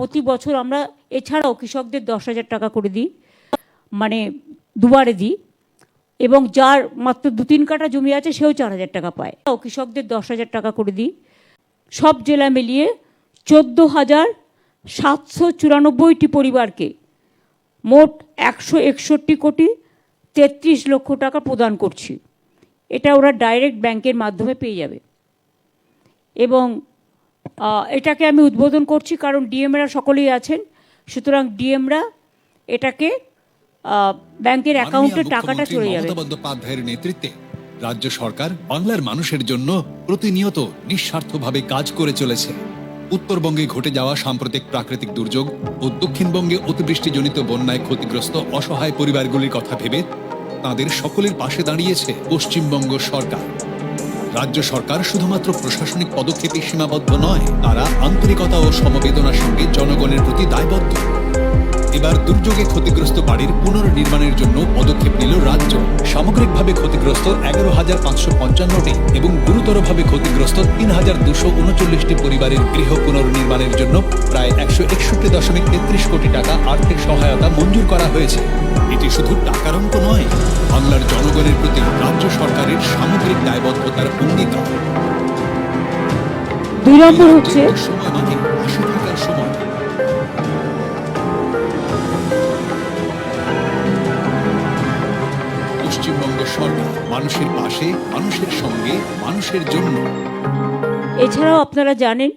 প্রতি বছর আমরা এছাড়াও কৃষকদের 10,000 টাকা করে দিই, মানে দুবারে দিই, এবং যার মাত্র 2-3 কাঠা জমি আছে সেও 4,000 টাকা পায়। কৃষকদের 10,000 টাকা করে দিই। সব জেলা মিলিয়ে 14,794টি পরিবারকে মোট 161 কোটি 33 লক্ষ টাকা প্রদান করছি। এটা ওরা ডাইরেক্ট ব্যাংকের মাধ্যমে পেয়ে যাবে। এবং এটাকে আমি উদ্বোধন করছি কারণ ডিএমরা সকলেই আছেন, সুতরাং ডিএমরা এটাকে ব্যাংকের অ্যাকাউন্টে টাকাটা চলে যাবে। মমতা বন্দ্যোপাধ্যায়ের নেতৃত্বে রাজ্য সরকার বাংলার মানুষের জন্য প্রতিনিয়ত নিঃস্বার্থভাবে কাজ করে চলেছে। উত্তরবঙ্গে ঘটে যাওয়া সাম্প্রতিক প্রাকৃতিক দুর্যোগ ও দক্ষিণবঙ্গে অতিবৃষ্টিজনিত বন্যায় ক্ষতিগ্রস্ত অসহায় পরিবারগুলির কথা ভেবে তাদের সকলের পাশে দাঁড়িয়েছে পশ্চিমবঙ্গ সরকার। রাজ্য সরকার শুধুমাত্র প্রশাসনিক পদক্ষেপে সীমাবদ্ধ নয়, তারা আন্তরিকতা ও সমবেদনার সঙ্গে জনগণের প্রতি দায়বদ্ধ। এবার দুর্যোগে ক্ষতিগ্রস্ত বাড়ির পুনর্নির্মাণের জন্য পদক্ষেপ নিল রাজ্য। সামগ্রিকভাবে ক্ষতিগ্রস্ত 11,555টি এবং গুরুতরভাবে ক্ষতিগ্রস্ত 3,239টি পরিবারের গৃহ পুনর্নির্মাণের জন্য প্রায় 161.33 কোটি টাকা আর্থিক সহায়তা মঞ্জুর করা হয়েছে। এটি শুধু টাকার অঙ্ক নয়, বাংলার জনগণের প্রতি রাজ্য সরকারের সামগ্রিক দায়বদ্ধতার অঙ্গীকার। 2 নম্বর হচ্ছে সময় মানে পাশে থাকার সময়। পশ্চিমবঙ্গ সরকার মানুষের পাশে, মানুষের সঙ্গে, মানুষের জন্য। এছাড়াও আপনারা জানেন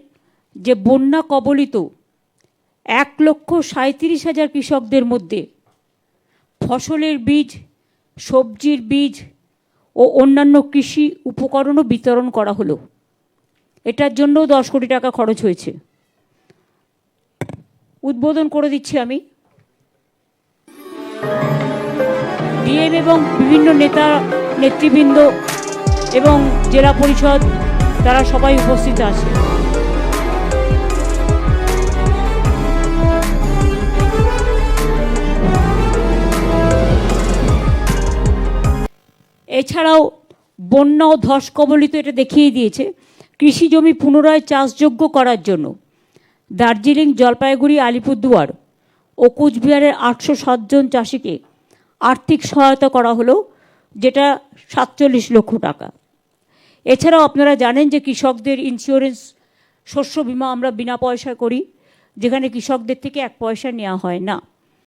যে বন্যা কবলিত 1,37,000 কৃষকদের মধ্যে ফসলের বীজ, সবজির বীজ ও অন্যান্য কৃষি উপকরণও বিতরণ করা হলো। এটার জন্যও 10 কোটি টাকা খরচ হয়েছে। উদ্বোধন করে দিচ্ছি আমি। ডিএম এবং বিভিন্ন নেতা নেতৃবৃন্দ এবং জেলা পরিষদ তারা সবাই উপস্থিত আছে। এছাড়াও বন্যা ও ধস কবলিত এটা দেখিয়ে দিয়েছে কৃষি জমি পুনরায় চাষযোগ্য করার জন্য দার্জিলিং, জলপাইগুড়ি, আলিপুরদুয়ার ও কুচবিহারের 807 জন চাষিকে আর্থিক সহায়তা করা হলো, যেটা 47 লক্ষ টাকা। এছাড়াও আপনারা জানেন যে কৃষকদের ইন্স্যুরেন্স, শস্য বীমা আমরা বিনা পয়সায় করি, যেখানে কৃষকদের থেকে 1 পয়সা নেওয়া হয় না।